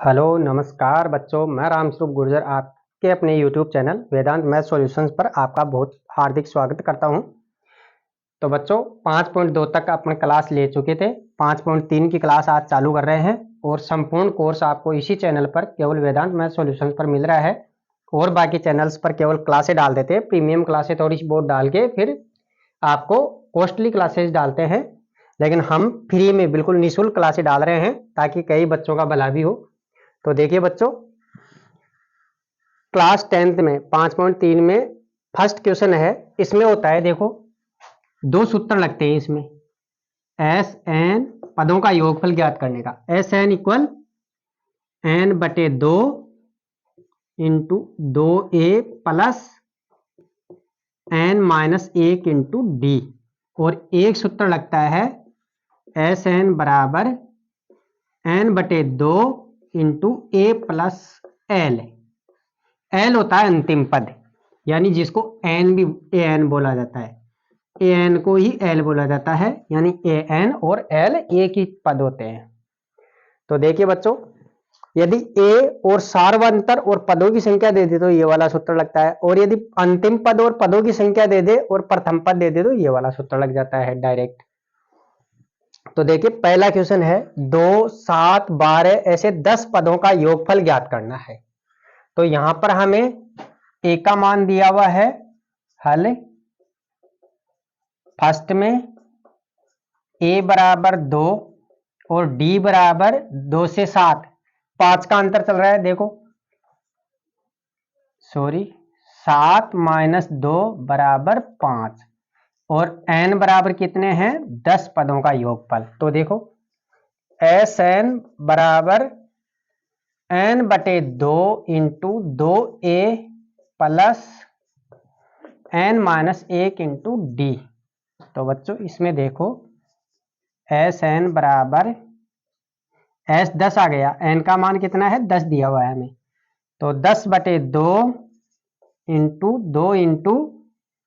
Hello नमस्कार बच्चों, मैं रामस्वरूप गुर्जर आपके अपने यूट्यूब चैनल वेदांत मैथ सॉल्यूशंस पर आपका बहुत हार्दिक स्वागत करता हूं। तो बच्चों 5.2 तक अपने क्लास ले चुके थे। 5.3 की क्लास आज चालू कर रहे हैं और संपूर्ण कोर्स आपको इसी चैनल पर केवल वेदांत मैथ सॉल्यूशंस पर मिल रहा है। और बाकी चैनल्स पर केवल क्लासें डाल देते हैं, प्रीमियम क्लासें थोड़ी सी बहुत डाल के फिर आपको कॉस्टली क्लासेस डालते हैं। लेकिन हम फ्री में बिल्कुल निःशुल्क क्लासें डाल रहे हैं ताकि कई बच्चों का भला भी हो। तो देखिए बच्चों, क्लास 10th में 5.3 में फर्स्ट क्वेश्चन है। इसमें होता है, देखो दो सूत्र लगते हैं इसमें। एस एन पदों का योगफल ज्ञात करने का। एस एन इक्वल एन बटे 2 into 2a plus N minus 1 into D. और एक सूत्र लगता है एस एन बराबर एन बटे 2 इंटू ए प्लस एल। एल होता है अंतिम पद, यानी जिसको एन भी ए एन बोला जाता है। ए एन को ही एल बोला जाता है, यानी ए एन और एल एक ही पद होते हैं। तो देखिए बच्चों, यदि ए और सार्वंतर और पदों की संख्या दे दे तो ये वाला सूत्र लगता है, और यदि अंतिम पद और पदों की संख्या दे दे और प्रथम पद दे दे तो ये वाला सूत्र लग जाता है डायरेक्ट। तो देखिए पहला क्वेश्चन है 2, 7, 12 ऐसे 10 पदों का योगफल ज्ञात करना है। तो यहां पर हमें ए का मान दिया हुआ है हल फर्स्ट में ए बराबर 2 और डी बराबर 2 से 7, 5 का अंतर चल रहा है। देखो 7 माइनस 2 बराबर 5 और n बराबर कितने हैं 10 पदों का योगफल। तो देखो एस एन बराबर n बटे 2 into 2a plus n minus 1 into D. तो बच्चों इसमें देखो एस एन बराबर एस 10 आ गया, एन का मान कितना है 10 दिया हुआ है हमें। तो 10 बटे 2 इंटू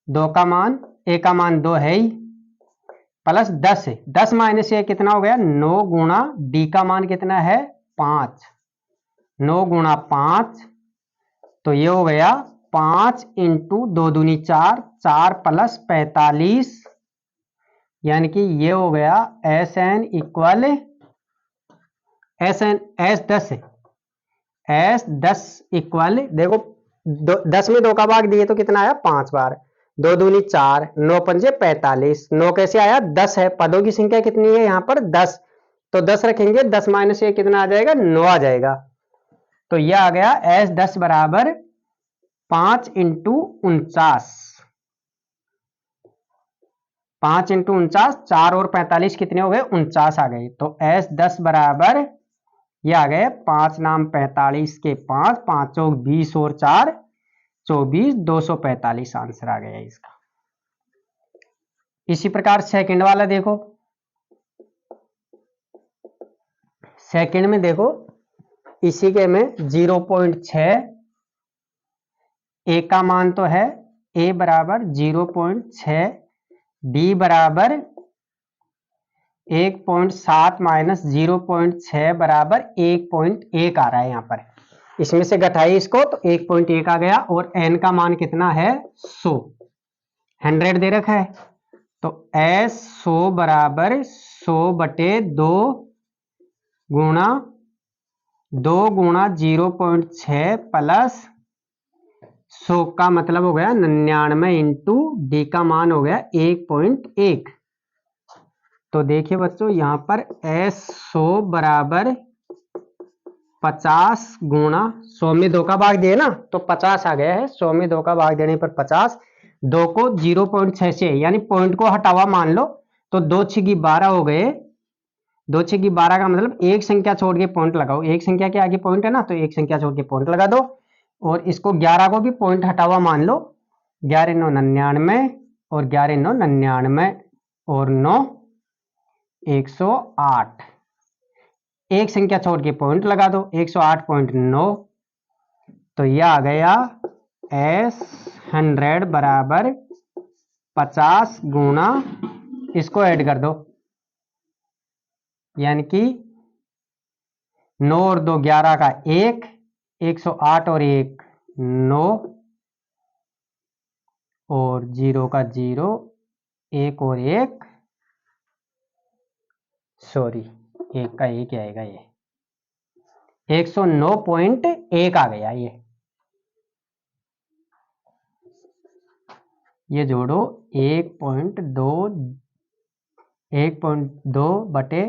2 का मान, ए का मान 2 है ही, प्लस 10 है। 10 माइनस ये कितना हो गया 9 गुणा डी का मान कितना है 5। 9 गुणा 5 तो ये हो गया 5 इंटू 2 दूनी 4, 4 प्लस 45, यानी कि ये हो गया S N equal S N S 10 है। एस 10 इक्वल देखो 10 में 2 का भाग दिए तो कितना आया 5 बार, 2 दूनी 4, 9 पंजे 45। 9 कैसे आया 10 है, पदों की संख्या कितनी है यहाँ पर 10, तो 10 रखेंगे, 10 माइनस ये कितना आ जाएगा 9 आ जाएगा। तो यह आ गया एस 10 बराबर 5 इंटू 49। 5 इंटू 49, 4 और 45 कितने हो गए 49 आ गए। तो एस 10 बराबर ये आ गए 5 नाम 45 के 5, 5 चौक 20 और 4 24, 245 आंसर आ गया इसका। इसी प्रकार सेकंड वाला देखो, सेकंड में देखो इसी के में 0.6, ए का मान तो है ए बराबर 0.6, डी बराबर 1.7 माइनस 0.6 बराबर 1.1 आ रहा है यहाँ पर। इसमें से घटाई इसको तो 1.1 आ गया, और n का मान कितना है 100, 100 दे रखा है। तो s 100 बराबर 100 बटे 2 गुणा 2 गुणा 0.6 प्लस 100 का मतलब हो गया 99 इंटू डी का मान हो गया 1.1। तो देखिए बच्चों यहाँ पर s 100 बराबर 50 गुणा 100 में 2 का भाग दिए ना तो 50 आ गया है। 100 में 2 का भाग देने पर 50, 2 को 0.6 से यानी पॉइंट को हटावा मान लो तो 2 छिगी 12 हो गए। 2 छिगी 12 का मतलब एक संख्या छोड़ के पॉइंट लगाओ, एक संख्या के आगे पॉइंट है ना तो एक संख्या छोड़ के पॉइंट लगा दो। और इसको 11 को भी पॉइंट हटावा मान लो, 11 9 99 और 11 9 99 और 9 108, एक संख्या छोड़ के पॉइंट लगा दो 108.9। तो यह आ गया एस 100 बराबर 50 गुणा, इसको ऐड कर दो यानी कि 9 और 2 11 का 1, 108 और 1 9 और 0 का 0, 1 और 1 सॉरी 1 का 1 आएगा, ये 109.1 आ गया। ये जोड़ो 1.2 बटे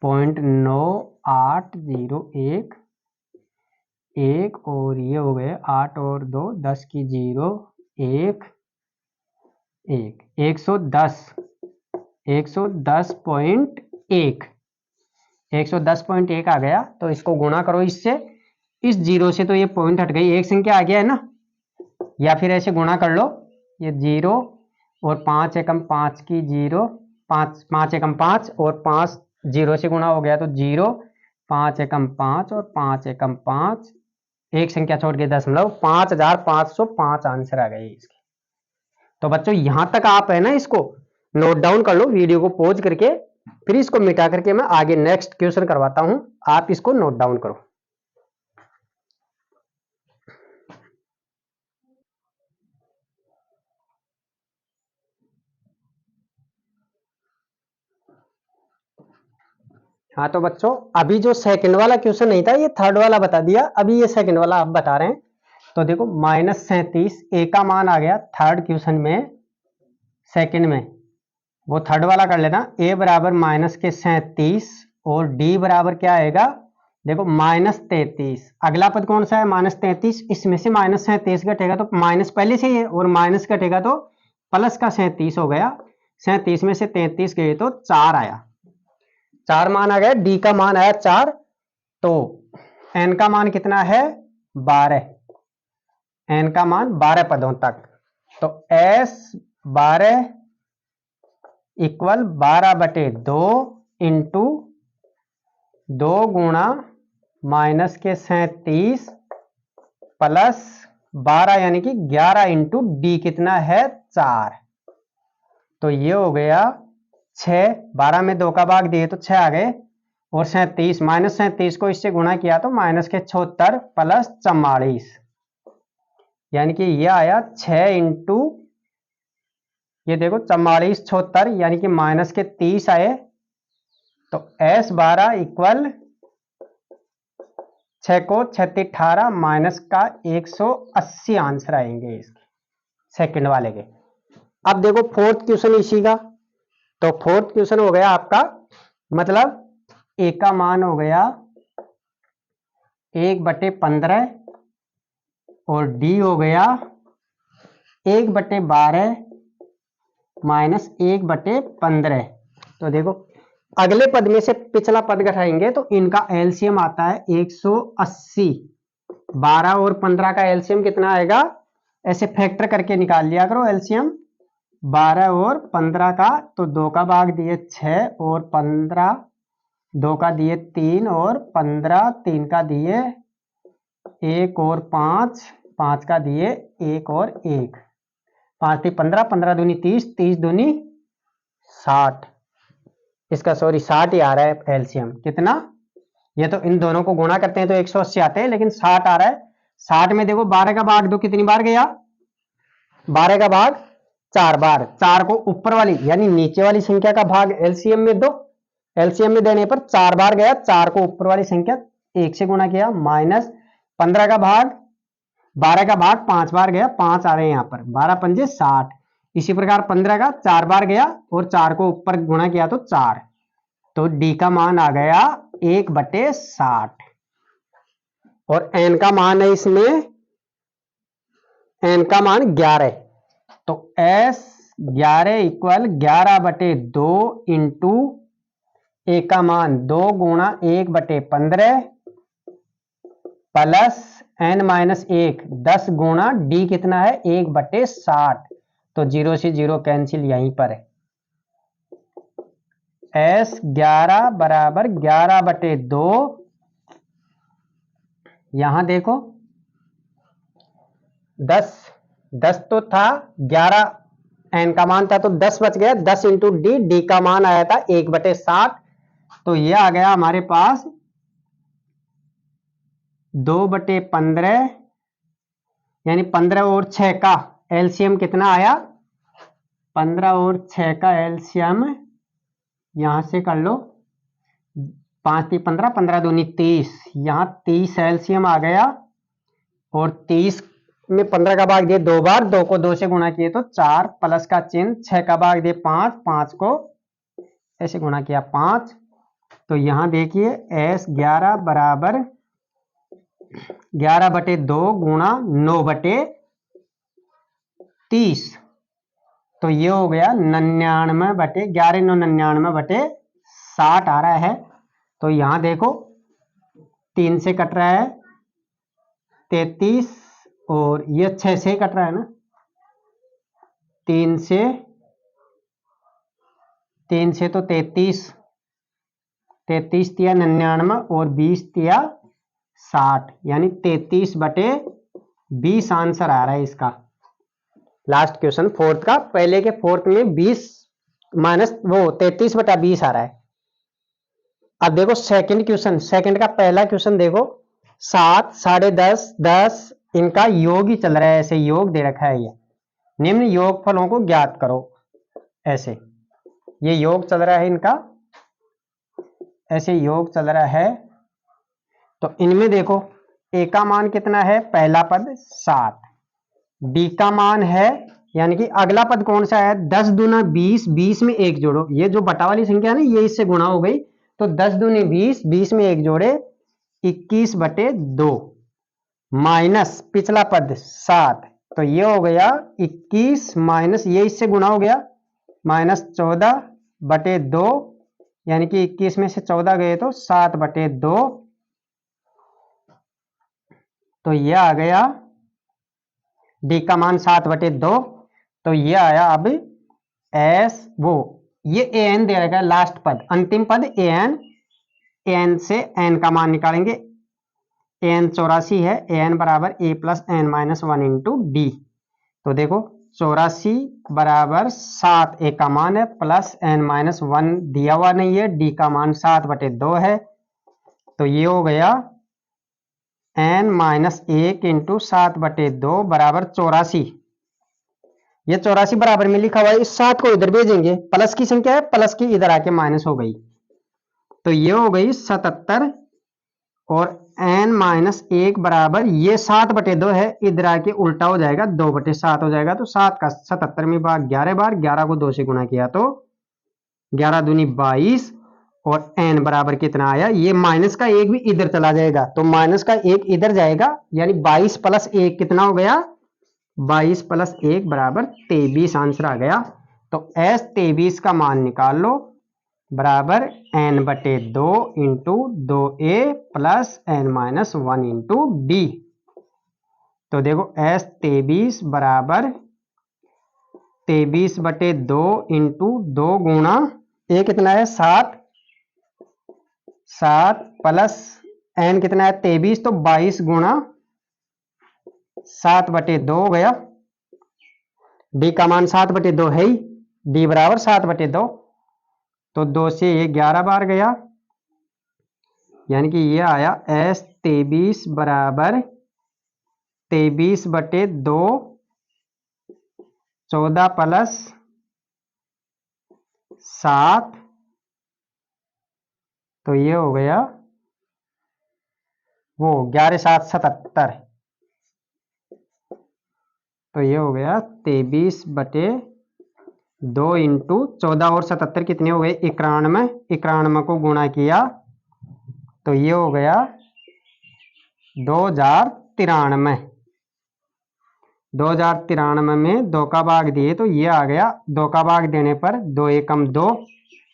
0.9801 1 और ये हो गए 8 और 2 10 की 0 1 1 110.1 110.1 आ गया। तो इसको गुणा करो इससे, इस 0 से तो ये पॉइंट हट गई, एक संख्या आ गया है ना, या फिर ऐसे गुणा कर लो, ये 0 और 5 एकम 5 की 0 5 5 एकम 5 और 5 0 से गुणा हो गया तो 0 5 एकम 5 और 5 एकम 5 एक संख्या छोड़ के 5505 आंसर आ गए इसके। तो बच्चों यहां तक आप है ना इसको नोट डाउन कर लो, वीडियो को पॉज करके, फिर इसको मिटा करके मैं आगे नेक्स्ट क्वेश्चन करवाता हूं, आप इसको नोट डाउन करो। हाँ तो बच्चों अभी जो सेकंड वाला क्वेश्चन नहीं था, ये थर्ड वाला बता दिया, अभी ये सेकंड वाला आप बता रहे हैं। तो देखो -37 ए का मान आ गया थर्ड क्वेश्चन में, सेकंड में वो थर्ड वाला कर लेना, ए बराबर -37 और डी बराबर क्या आएगा, देखो -33। अगला पद कौन सा है -33, इसमें से -37 घटेगा तो माइनस पहले से ही है, और माइनस घटेगा तो प्लस का 37 हो गया, 37 में से 33 गए तो 4 आया, 4 मान आ गया, डी का मान आया 4, तो एन का मान कितना है 12, एन का मान 12 पदों तक, तो एस 12 इक्वल 12/2 इंटू 2 गुणा माइनस के 37 प्लस 12 यानी कि 11 इंटू डी कितना है 4, तो ये हो गया 6, 12 में 2 का भाग दिए तो 6 आ गए, और 37 -37 को इससे गुणा किया तो माइनस के 76 प्लस 44, यानी कि ये आया 6 इंटू ये देखो 44 76 यानी कि माइनस के 30 आए, तो S 12 इक्वल 6 को 36 18 माइनस का 180 आंसर आएंगे इसके सेकंड वाले के। अब देखो फोर्थ क्वेश्चन इसी का, तो फोर्थ क्वेश्चन हो गया आपका, मतलब ए का मान हो गया 1/15 और डी हो गया 1/12 माइनस 1/15। तो देखो अगले पद में से पिछला पद घटाएंगे तो इनका एलसीएम आता है 180, 12 और 15 का एलसीएम कितना आएगा, ऐसे फैक्टर करके निकाल लिया करो एलसीएम 12 और 15 का, तो 2 का भाग दिए 6 और 15 2 का दिए 3 और 15 3 का दिए 1 और 5 5 का दिए 1 और 1, 5 3 15 15 दूनी 30 30 दूनी 60, इसका सॉरी 60 ही आ रहा है एलसीएम कितना, ये तो इन दोनों को गुणा करते हैं तो 180 आते हैं, लेकिन 60 आ रहा है। 60 में देखो 12 का भाग दो कितनी बार गया, 12 का भाग 4 बार, 4 को ऊपर वाली यानी नीचे वाली संख्या का भाग एलसीएम में दो, एलसीएम में देने पर 4 बार गया, 4 को ऊपर वाली संख्या 1 से गुणा किया, माइनस 15 का भाग 12 का भाग 5 बार गया, 5 आ रहे हैं यहाँ पर, 12 पंजे 60, इसी प्रकार 15 का 4 बार गया और 4 को ऊपर गुणा किया तो 4, तो डी का मान आ गया 1/60, और एन का मान है इसमें, एन का मान 11, तो एस 11 इक्वल 11/2 इंटू ए का मान 2 गुणा 1/15 प्लस n माइनस 1 10 गुणा डी कितना है 1/60, तो 0 से 0 कैंसिल यहीं पर है, S 11 बराबर 11/2, यहां देखो 10 तो था, 11 एन का मान था तो 10 बच गया, 10 इंटू डी, डी का मान आया था 1/60, तो ये आ गया हमारे पास 2/15 यानी 15 और 6 का एलसीएम कितना आया? 15 और 6 का एलसीएम यहां से कर लो, 5 × 15, 15 दूनी 30, यहाँ 30 एलसीएम आ गया। और 30 में 15 का भाग दिए 2 बार, 2 को 2 से गुणा किए तो 4, प्लस का चिन्ह, 6 का भाग दिए 5, 5 को ऐसे गुणा किया 5। तो यहां देखिए S11 बराबर 11/2 गुणा 9/30, तो ये हो गया 99/11/99/60 आ रहा है। तो यहां देखो 3 से कट रहा है 33, और ये 6 से कट रहा है ना, 3 से तो 33 तिया 99 और 20 तिया 60, यानी 33/20 आंसर आ रहा है इसका। लास्ट क्वेश्चन फोर्थ का, पहले के फोर्थ में 20 माइनस वो 33/20 आ रहा है। अब देखो सेकंड क्वेश्चन, सेकंड का पहला क्वेश्चन देखो, 7, 10.5, 10 इनका योग ही चल रहा है, ऐसे योग दे रखा है। ये निम्न योग फलों को ज्ञात करो, ऐसे ये योग चल रहा है इनका, ऐसे योग चल रहा है। तो इनमें देखो ए का मान कितना है, पहला पद 7, बी का मान है, यानी कि अगला पद कौन सा है, 10 दूना 20, 20 में 1 जोड़ो, ये जो बटा वाली संख्या है ना ये इससे गुणा हो गई, तो 10 दूनी 20, 20 में 1 जोड़े 21/2 माइनस पिछला पद 7, तो ये हो गया 21 माइनस ये इससे गुणा हो गया -14/2, यानी कि 21 में से 14 गए तो 7/2, तो ये आ गया डी का मान 7/2। तो ये आया अब एस वो ये ए एन दे रखा है, लास्ट पद अंतिम पद ए एन से एन का मान निकालेंगे, एन 84 है, एन बराबर a plus N minus 1 into D. तो देखो 84 बराबर 7 ए का मान है, प्लस एन माइनस 1 दिया हुआ नहीं है, डी का मान 7/2 है, तो ये हो गया एन माइनस 1 इंटू 7/2 बराबर 84। ये 84 बराबर में लिखा हुआ है, इस 7 को इधर भेजेंगे, प्लस की संख्या है, प्लस की इधर आके माइनस हो गई, तो ये हो गई 77, और n माइनस 1 बराबर ये 7/2 है, इधर आके उल्टा हो जाएगा 2/7 हो जाएगा, तो 7 का 77 में भाग 11 बार, 11 को 2 से गुणा किया तो 11 दूनी 22, और n बराबर कितना आया, ये माइनस का 1 भी इधर चला जाएगा, तो माइनस का 1 इधर जाएगा, यानी 22 प्लस 1 कितना हो गया, 22 प्लस 1 बराबर 23 आंसर आ गया। तो S 23 का मान निकाल लो, बराबर n/2 into 2a plus n minus 1 into D. तो देखो S 23 बराबर 23/2 इंटू 2 गुणा ए कितना है 7 प्लस n कितना है 23, तो 22 गुणा 7/2 हो गया, डी का मान 7/2 है ही, डी बराबर 7/2, तो 2 से ये 11 बार गया, यानी कि ये आया S 23 बराबर 23/2, 14 प्लस 7, तो ये हो गया वो 11 7 77, तो ये हो गया 23/2 इंटू 14 और 77 कितने हो गए 91, 91 को गुणा किया तो ये हो गया 2093, 2093 में 2 का भाग दिए तो ये आ गया, 2 का भाग देने पर 2 एकम 2,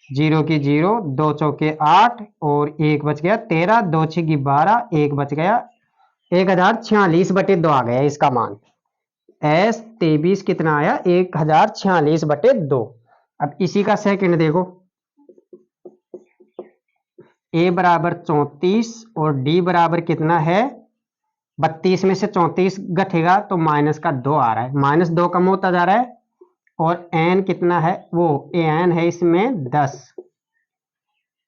0 की 0, 2 चौके 8 और 1 बच गया 13, 2 छीकी 12, 1 बच गया 1046/2 आ गया इसका मान। S 23 कितना आया 1046/2। अब इसी का सेकंड देखो, A बराबर 34 और D बराबर कितना है 32 में से 34 घटेगा तो माइनस का 2 आ रहा है, -2 कम होता जा रहा है, और n कितना है वो an है इसमें 10,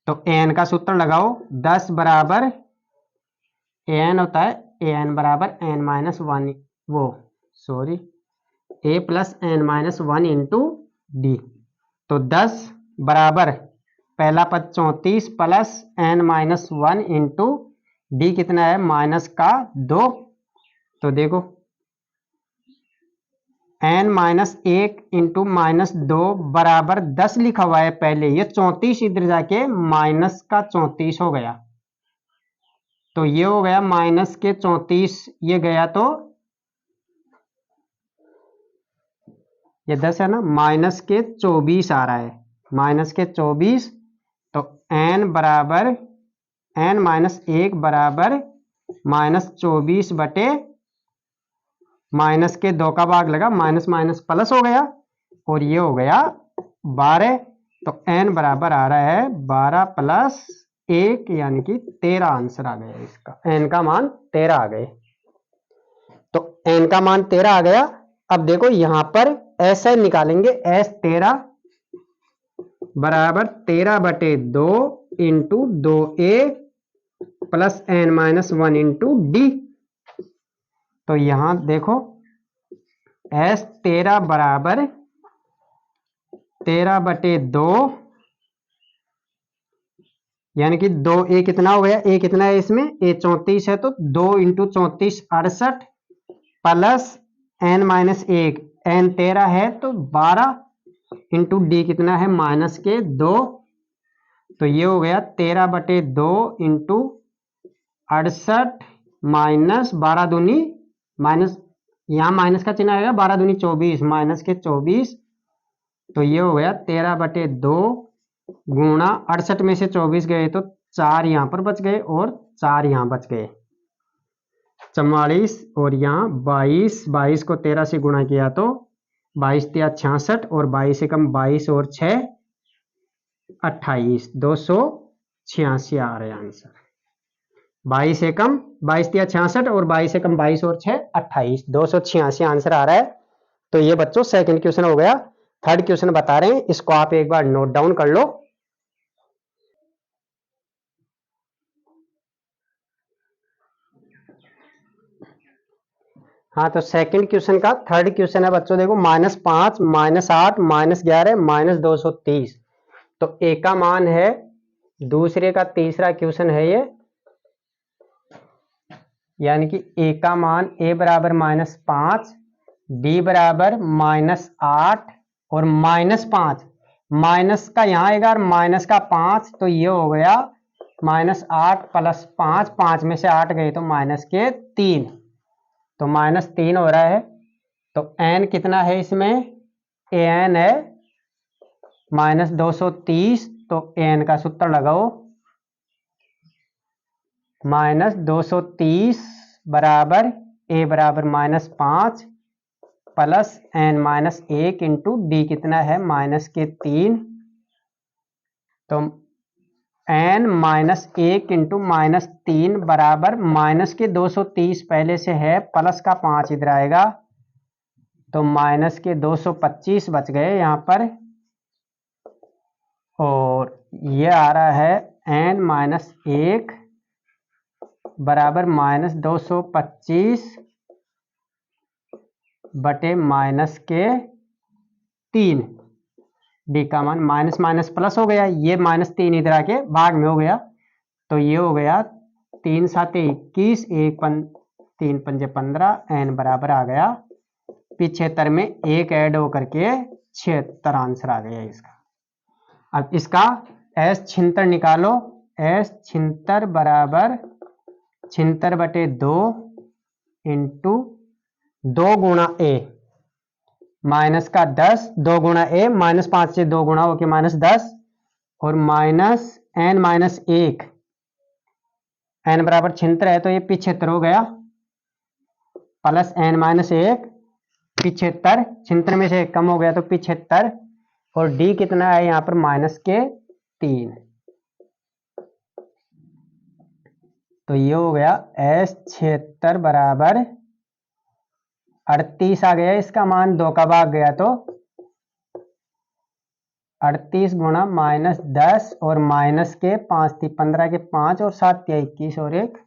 तो n का सूत्र लगाओ 10 बराबर ए एन होता है ए एन बराबर n minus one a plus N minus one into D. तो 10 बराबर पहला पद 34 plus N minus one into d कितना है माइनस का 2। तो देखो एन माइनस 1 इंटू माइनस 2 बराबर 10 लिखा हुआ है पहले, ये 34 इधर जाके माइनस का 34 हो गया। तो ये हो गया माइनस के 34, ये गया तो ये 10 है ना, माइनस के 24 आ रहा है, माइनस के 24। तो एन बराबर एन माइनस 1 बराबर माइनस 24 बटे माइनस के 2 का भाग लगा, माइनस माइनस प्लस हो गया और ये हो गया 12। तो एन बराबर आ रहा है 12 प्लस 1 यानी कि 13 आंसर आ गया इसका, एन का मान 13 आ गए। तो एन का मान 13 आ गया। अब देखो यहां पर एस एन निकालेंगे, एस 13 बराबर 13 बटे 2 into 2a plus N minus one into D. तो यहां देखो एस 13 बराबर 13 बटे 2 यानी कि 2a कितना हो गया, a कितना है इसमें, a 34 है तो 2 into 34 68 plus N minus 1 N 13 है तो 12 इंटू डी कितना है माइनस के 2। तो ये हो गया 13 बटे 2 इंटू 68 माइनस 12 दूनी माइनस, यहाँ माइनस का चिन्ह आएगा, 12 दूनी 24 माइनस के 24। तो ये हो गया 13 बटे 2 गुणा 68 में से 24 गए तो 4 यहाँ पर बच गए और 4 यहाँ बच गए 44 और यहाँ 22, 22 को 13 से गुणा किया तो 22 तिया 66 और 22 से कम 22 और 6 28, 286 आ रहे आंसर। 22 से कम 22 तिया 66 और 22 से कम 22 और 6 28, 286 आंसर आ रहा है। तो ये बच्चों सेकंड क्वेश्चन हो गया। थर्ड क्वेश्चन बता रहे हैं, इसको आप एक बार नोट डाउन कर लो। हाँ, तो सेकंड क्वेश्चन का थर्ड क्वेश्चन है बच्चों, देखो -5 -8 -11 -230। तो ए का मान है, दूसरे का तीसरा क्वेश्चन है ये, यानी कि ए का मान ए बराबर -5, डी बराबर -8 और -5, माइनस का यहाँ आएगा और माइनस का 5। तो ये हो गया -8 प्लस 5, 5 में से 8 गए तो माइनस के 3, तो -3 हो रहा है। तो एन कितना है इसमें, ए एन है -230। तो एन का सूत्र लगाओ, -230 बराबर ए बराबर -5 प्लस एन -1 इंटू डी कितना है माइनस के 3। तो एन -1 इंटू -3 बराबर माइनस के 230 पहले से है, प्लस का 5 इधर आएगा तो माइनस के 225 बच गए यहाँ पर। और ये आ रहा है एन -1 बराबर -225 बटे माइनस के 3, डी का मान माइनस माइनस प्लस हो गया, ये -3 इधर आके भाग में हो गया। तो ये हो गया 3 7 21, 3 5 15, एन बराबर आ गया 75 में 1 ऐड होकर के 76 आंसर आ गया इसका। अब इसका एस 76 निकालो, एस 76 बराबर 76 बटे 2 इंटू 2 गुणा ए माइनस का 10, 2 गुणा ए -5 से 2 गुणा होके -10 और माइनस एन -1, एन बराबर 76 है तो ये 75 हो गया, प्लस एन -1 75, 76 में से 1 कम हो गया तो 75 और डी कितना है यहाँ पर माइनस के 3। तो ये हो गया एस 76 बराबर 38 आ गया, इसका मान 2 का भाग गया तो 38 गुणा -10 और माइनस के 5 थी 15 के 5 और 7 थी 21 और 1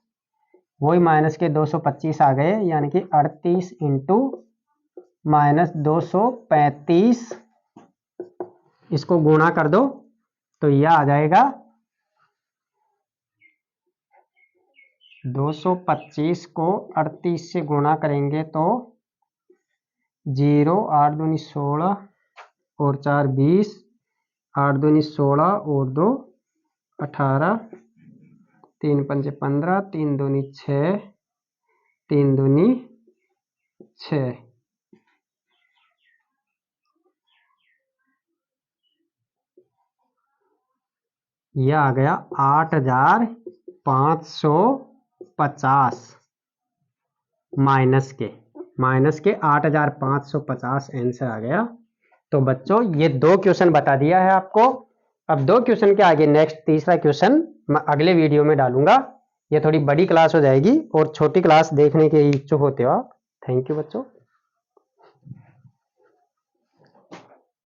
वही माइनस के 225 आ गए, यानी कि 38 इंटू माइनस 235, इसको गुणा कर दो तो यह आ जाएगा 225 को 38 से गुणा करेंगे तो 0, 8 दूनी 16 और 4 20, 8 दूनी 16 और 2 18, 3 पंजे 15, 3 दूनी 6, 3 दूनी 6, यह आ गया 8550 माइनस के 8550 आंसर आ गया। तो बच्चों ये 2 क्वेश्चन बता दिया है आपको। अब 2 क्वेश्चन के आगे नेक्स्ट तीसरा क्वेश्चन मैं अगले वीडियो में डालूंगा। ये थोड़ी बड़ी क्लास हो जाएगी और छोटी क्लास देखने के इच्छुक होते हो आप। थैंक यू बच्चों।